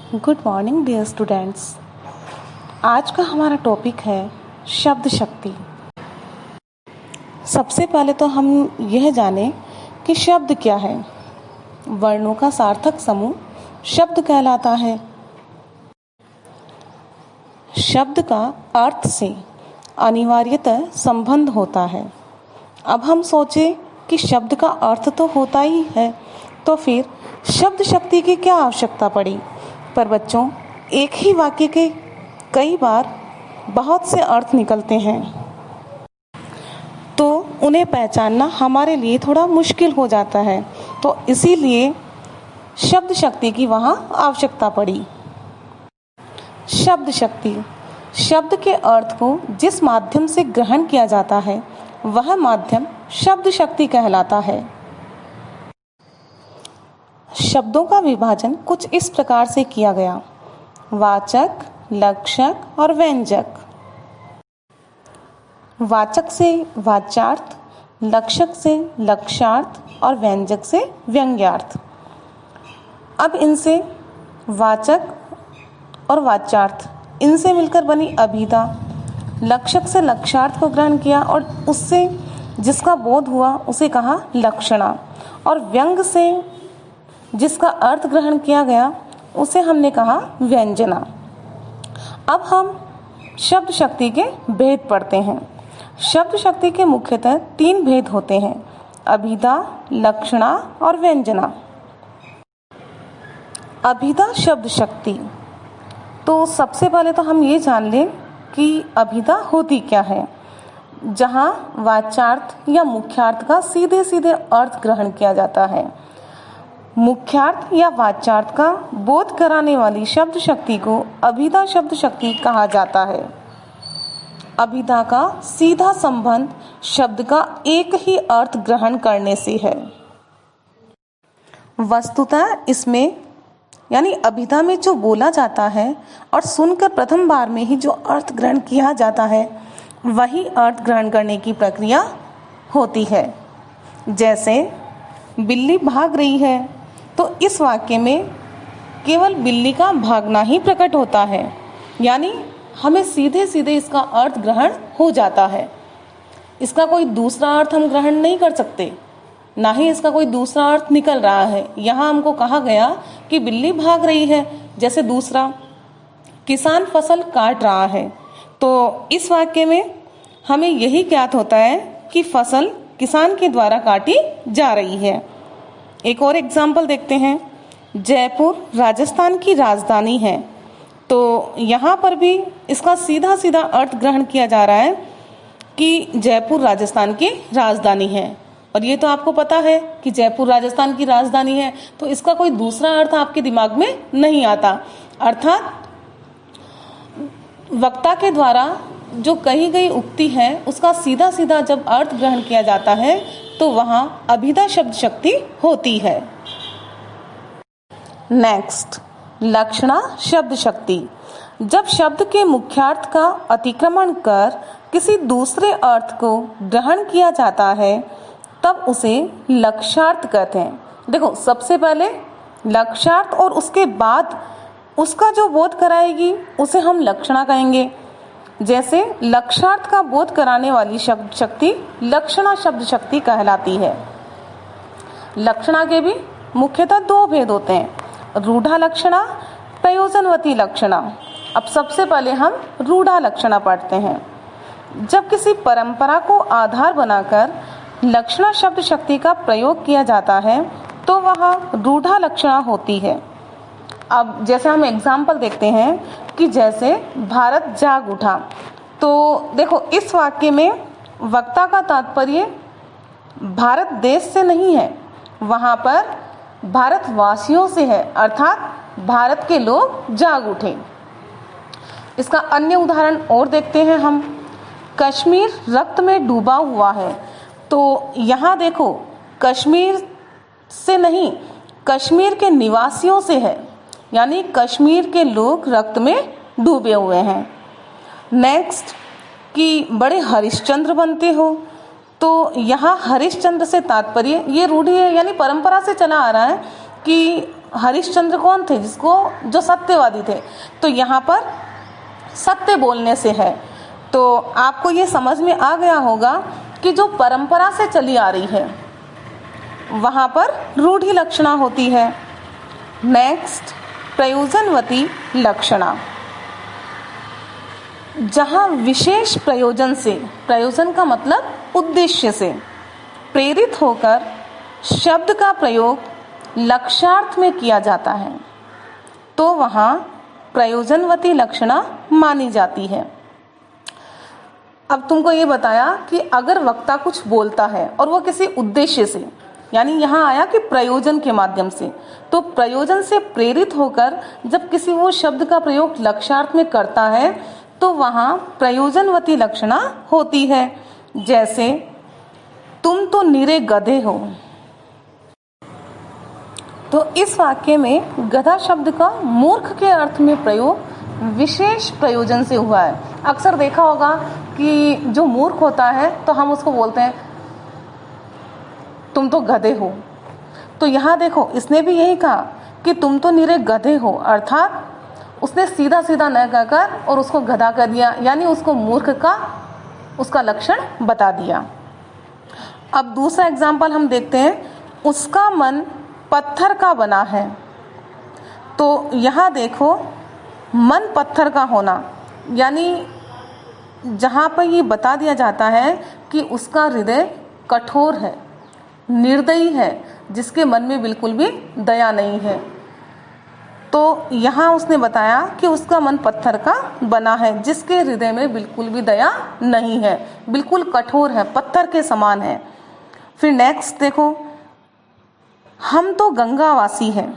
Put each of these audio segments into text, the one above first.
Good morning dear students. आज का हमारा टॉपिक है शब्द शक्ति। सबसे पहले तो हम यह जानें कि शब्द क्या है। वर्णों का सार्थक समूह शब्द कहलाता है। शब्द का अर्थ से अनिवार्यतः संबंध होता है। अब हम सोचें कि शब्द का अर्थ तो होता ही है, तो फिर शब्द शक्ति की क्या आवश्यकता पड़ी। पर बच्चों, एक ही वाक्य के कई बार बहुत से अर्थ निकलते हैं, तो उन्हें पहचानना हमारे लिए थोड़ा मुश्किल हो जाता है। तो इसीलिए शब्द शक्ति की वहाँ आवश्यकता पड़ी। शब्द शक्ति, शब्द के अर्थ को जिस माध्यम से ग्रहण किया जाता है वह माध्यम शब्द शक्ति कहलाता है। शब्दों का विभाजन कुछ इस प्रकार से किया गया: वाचक, लक्षक और व्यंजक। वाचक से वाच्यार्थ, लक्षक से लक्षार्थ और व्यंजक से व्यंग्यार्थ। अब इनसे वाचक और वाच्यार्थ इनसे मिलकर बनी अभिधा। लक्षक से लक्षार्थ को ग्रहण किया और उससे जिसका बोध हुआ उसे कहा लक्षणा, और व्यंग से जिसका अर्थ ग्रहण किया गया उसे हमने कहा व्यंजना। अब हम शब्द शक्ति के भेद पढ़ते हैं। शब्द शक्ति के मुख्यतः 3 भेद होते हैं: अभिधा, लक्षणा और व्यंजना। अभिधा शब्द शक्ति, तो सबसे पहले तो हम ये जान लें कि अभिधा होती क्या है। जहाँ वाच्यार्थ या मुख्यार्थ का सीधे सीधे अर्थ ग्रहण किया जाता है। मुख्यार्थ या वाच्यार्थ का बोध कराने वाली शब्द शक्ति को अभिधा शब्द शक्ति कहा जाता है। अभिधा का सीधा संबंध शब्द का एक ही अर्थ ग्रहण करने से है। वस्तुतः इसमें यानी अभिधा में जो बोला जाता है और सुनकर प्रथम बार में ही जो अर्थ ग्रहण किया जाता है वही अर्थ ग्रहण करने की प्रक्रिया होती है। जैसे बिल्ली भाग रही है, तो इस वाक्य में केवल बिल्ली का भागना ही प्रकट होता है, यानी हमें सीधे सीधे इसका अर्थ ग्रहण हो जाता है। इसका कोई दूसरा अर्थ हम ग्रहण नहीं कर सकते, ना ही इसका कोई दूसरा अर्थ निकल रहा है। यहाँ हमको कहा गया कि बिल्ली भाग रही है। जैसे दूसरा, किसान फसल काट रहा है, तो इस वाक्य में हमें यही ज्ञात होता है कि फसल किसान के द्वारा काटी जा रही है। एक और एग्जाम्पल देखते हैं। जयपुर राजस्थान की राजधानी है, तो यहाँ पर भी इसका सीधा सीधा अर्थ ग्रहण किया जा रहा है कि जयपुर राजस्थान की राजधानी है। और ये तो आपको पता है कि जयपुर राजस्थान की राजधानी है, तो इसका कोई दूसरा अर्थ आपके दिमाग में नहीं आता। अर्थात वक्ता के द्वारा जो कही गई उक्ति है उसका सीधा सीधा जब अर्थ ग्रहण किया जाता है तो वहाँ अभिधा शब्द शक्ति होती है। नेक्स्ट, लक्षणा शब्द शक्ति। जब शब्द के मुख्यार्थ का अतिक्रमण कर किसी दूसरे अर्थ को ग्रहण किया जाता है तब उसे लक्षार्थ कहते हैं। देखो, सबसे पहले लक्षार्थ और उसके बाद उसका जो बोध कराएगी उसे हम लक्षणा कहेंगे। जैसे लक्षार्थ का बोध कराने वाली शब्द शक्ति लक्षणा शब्द शक्ति कहलाती है। लक्षणा के भी मुख्यतः 2 भेद होते हैं: रूढ़ा लक्षणा, प्रयोजनवती लक्षणा। अब सबसे पहले हम रूढ़ा लक्षणा पढ़ते हैं। जब किसी परंपरा को आधार बनाकर लक्षणा शब्द शक्ति का प्रयोग किया जाता है तो वह रूढ़ा लक्षणा होती है। अब जैसे हम एग्जाम्पल देखते हैं कि जैसे भारत जाग उठा, तो देखो इस वाक्य में वक्ता का तात्पर्य भारत देश से नहीं है, वहाँ पर भारतवासियों से है, अर्थात भारत के लोग जाग उठे। इसका अन्य उदाहरण और देखते हैं हम। कश्मीर रक्त में डूबा हुआ है, तो यहाँ देखो कश्मीर से नहीं, कश्मीर के निवासियों से है, यानी कश्मीर के लोग रक्त में डूबे हुए हैं। नेक्स्ट, कि बड़े हरिश्चंद्र बनते हो, तो यहाँ हरिश्चंद्र से तात्पर्य ये रूढ़ी है यानी परंपरा से चला आ रहा है कि हरिश्चंद्र कौन थे, जो सत्यवादी थे, तो यहाँ पर सत्य बोलने से है। तो आपको ये समझ में आ गया होगा कि जो परंपरा से चली आ रही है वहाँ पर रूढ़ि लक्षणा होती है। नेक्स्ट, प्रयोजनवती लक्षणा, जहाँ विशेष प्रयोजन से, प्रयोजन का मतलब उद्देश्य से, प्रेरित होकर शब्द का प्रयोग लक्ष्यार्थ में किया जाता है, तो वहाँ प्रयोजनवती लक्षणा मानी जाती है। अब तुमको ये बताया कि अगर वक्ता कुछ बोलता है और वो किसी उद्देश्य से, यानी यहाँ आया कि प्रयोजन के माध्यम से, तो प्रयोजन से प्रेरित होकर जब किसी वो शब्द का प्रयोग लक्ष्यार्थ में करता है तो वहाँ प्रयोजनवती लक्षणा होती है। जैसे तुम तो निरे गधे हो, तो इस वाक्य में गधा शब्द का मूर्ख के अर्थ में प्रयोग विशेष प्रयोजन से हुआ है। अक्सर देखा होगा कि जो मूर्ख होता है तो हम उसको बोलते हैं तुम तो गधे हो। तो यहाँ देखो, इसने भी यही कहा कि तुम तो निरे गधे हो, अर्थात उसने सीधा सीधा न कहकर और उसको गधा कर दिया, यानी उसको मूर्ख का उसका लक्षण बता दिया। अब दूसरा एग्जाम्पल हम देखते हैं, उसका मन पत्थर का बना है। तो यहाँ देखो, मन पत्थर का होना, यानी जहाँ पर ये बता दिया जाता है कि उसका हृदय कठोर है, निर्दयी है, जिसके मन में बिल्कुल भी दया नहीं है। तो यहाँ उसने बताया कि उसका मन पत्थर का बना है, जिसके हृदय में बिल्कुल भी दया नहीं है, बिल्कुल कठोर है, पत्थर के समान है। फिर नेक्स्ट देखो, हम तो गंगावासी हैं।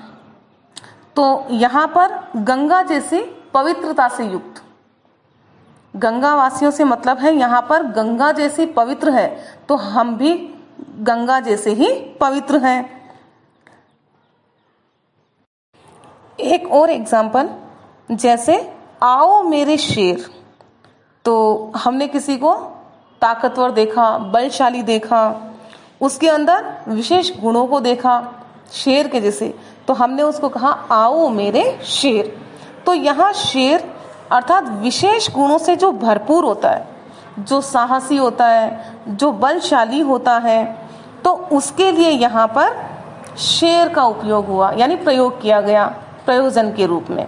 तो यहाँ पर गंगा जैसी पवित्रता से युक्त, गंगावासियों से मतलब है यहाँ पर गंगा जैसी पवित्र है, तो हम भी गंगा जैसे ही पवित्र हैं। एक और एग्जाम्पल, जैसे आओ मेरे शेर। तो हमने किसी को ताकतवर देखा, बलशाली देखा, उसके अंदर विशेष गुणों को देखा शेर के जैसे, तो हमने उसको कहा आओ मेरे शेर। तो यहाँ शेर अर्थात विशेष गुणों से जो भरपूर होता है, जो साहसी होता है, जो बलशाली होता है, तो उसके लिए यहाँ पर शेर का उपयोग हुआ, यानी प्रयोग किया गया प्रयोजन के रूप में।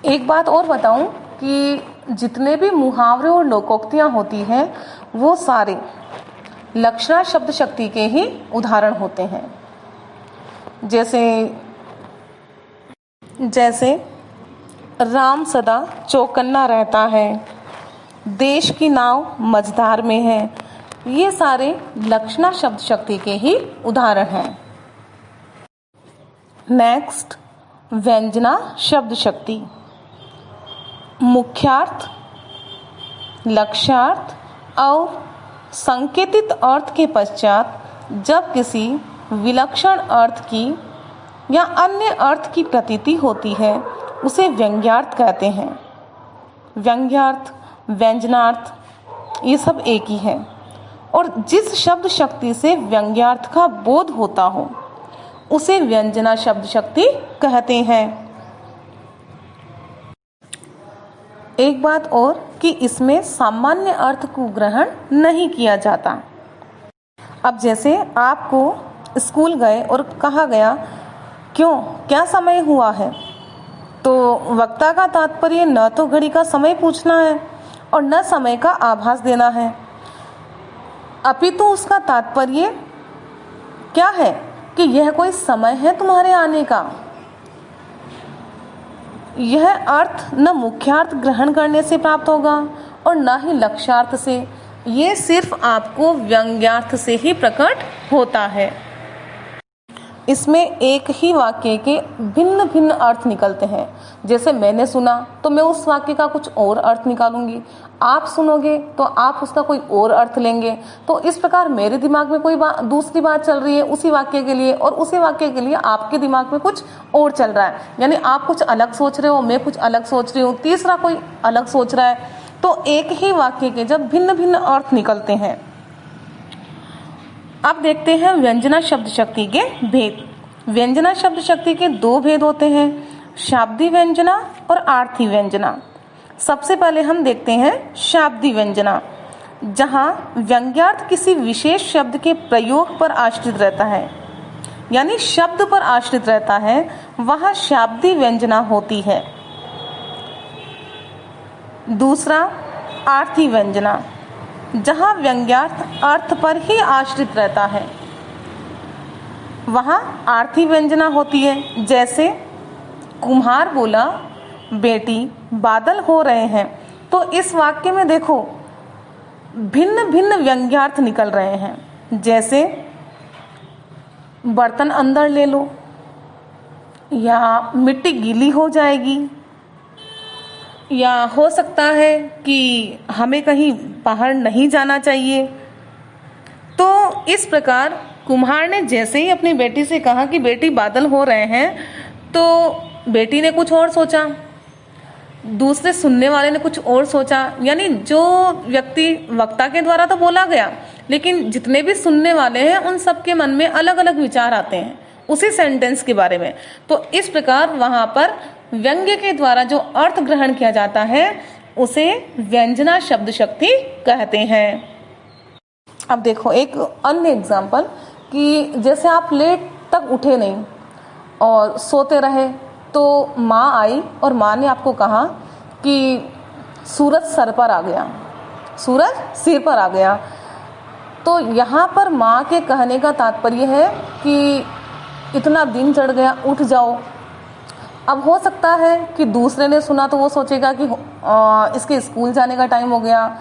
एक बात और बताऊं कि जितने भी मुहावरे और लोकोक्तियां होती हैं वो सारे लक्षणा शब्द शक्ति के ही उदाहरण होते हैं। जैसे राम सदा चौकन्ना रहता है, देश की नाव मझधार में है, ये सारे लक्षणा शब्द शक्ति के ही उदाहरण हैं। नेक्स्ट, व्यंजना शब्द शक्ति, मुख्यार्थ, लक्ष्यार्थ और संकेतित अर्थ के पश्चात जब किसी विलक्षण अर्थ की या अन्य अर्थ की प्रतीति होती है उसे व्यंग्यार्थ कहते हैं। व्यंग्यार्थ, व्यंजनार्थ ये सब एक ही है, और जिस शब्द शक्ति से व्यंग्यार्थ का बोध होता हो उसे व्यंजना शब्द शक्ति कहते हैं। एक बात और कि इसमें सामान्य अर्थ को ग्रहण नहीं किया जाता। अब जैसे आपको स्कूल गए और कहा गया क्यों, क्या समय हुआ है, तो वक्ता का तात्पर्य न तो घड़ी का समय पूछना है और न समय का आभास देना है, अपितु उसका तात्पर्य क्या है कि यह कोई समय है तुम्हारे आने का। यह अर्थ न मुख्यार्थ ग्रहण करने से प्राप्त होगा और न ही लक्ष्यार्थ से, ये सिर्फ आपको व्यंग्यार्थ से ही प्रकट होता है। इसमें एक ही वाक्य के भिन्न भिन्न अर्थ निकलते हैं। जैसे मैंने सुना तो मैं उस वाक्य का कुछ और अर्थ निकालूंगी, आप सुनोगे तो आप उसका कोई और अर्थ लेंगे। तो इस प्रकार मेरे दिमाग में कोई दूसरी बात चल रही है उसी वाक्य के लिए, और उसी वाक्य के लिए आपके दिमाग में कुछ और चल रहा है, यानी आप कुछ अलग सोच रहे हो, मैं कुछ अलग सोच रही हूँ, तीसरा कोई अलग सोच रहा है। तो एक ही वाक्य के जब भिन्न भिन्न अर्थ निकलते हैं। अब देखते हैं व्यंजना शब्द शक्ति के भेद। व्यंजना शब्द शक्ति के दो भेद होते हैं, शाब्दी व्यंजना और आर्थी व्यंजना। सबसे पहले हम देखते हैं शाब्दी व्यंजना, जहां व्यंग्यार्थ किसी विशेष शब्द के प्रयोग पर आश्रित रहता है, यानी शब्द पर आश्रित रहता है, वहां शाब्दी व्यंजना होती है। दूसरा आर्थी व्यंजना, जहां व्यंग्यार्थ अर्थ पर ही आश्रित रहता है, वहां आर्थी व्यंजना होती है। जैसे कुम्हार बोला बेटी बादल हो रहे हैं, तो इस वाक्य में देखो भिन्न भिन्न व्यंग्यार्थ निकल रहे हैं। जैसे बर्तन अंदर ले लो, या मिट्टी गीली हो जाएगी, या हो सकता है कि हमें कहीं बाहर नहीं जाना चाहिए। तो इस प्रकार कुम्हार ने जैसे ही अपनी बेटी से कहा कि बेटी बादल हो रहे हैं, तो बेटी ने कुछ और सोचा, दूसरे सुनने वाले ने कुछ और सोचा। यानी जो व्यक्ति वक्ता के द्वारा तो बोला गया, लेकिन जितने भी सुनने वाले हैं उन सबके मन में अलग अलग विचार आते हैं उसी सेंटेंस के बारे में। तो इस प्रकार वहां पर व्यंग्य के द्वारा जो अर्थ ग्रहण किया जाता है उसे व्यंजना शब्द शक्ति कहते हैं। अब देखो एक अन्य एग्जाम्पल, कि जैसे आप लेट तक उठे नहीं और सोते रहे, तो माँ आई और माँ ने आपको कहा कि सूरज सर पर आ गया, सूरज सिर पर आ गया। तो यहाँ पर माँ के कहने का तात्पर्य है कि इतना दिन चढ़ गया, उठ जाओ। अब हो सकता है कि दूसरे ने सुना तो वो सोचेगा कि इसके स्कूल जाने का टाइम हो गया,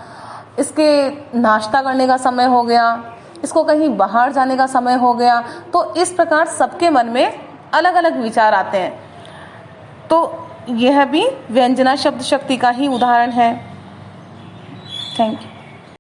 इसके नाश्ता करने का समय हो गया, इसको कहीं बाहर जाने का समय हो गया। तो इस प्रकार सबके मन में अलग अलग विचार आते हैं। तो यह भी व्यंजना शब्द शक्ति का ही उदाहरण है। Thank you.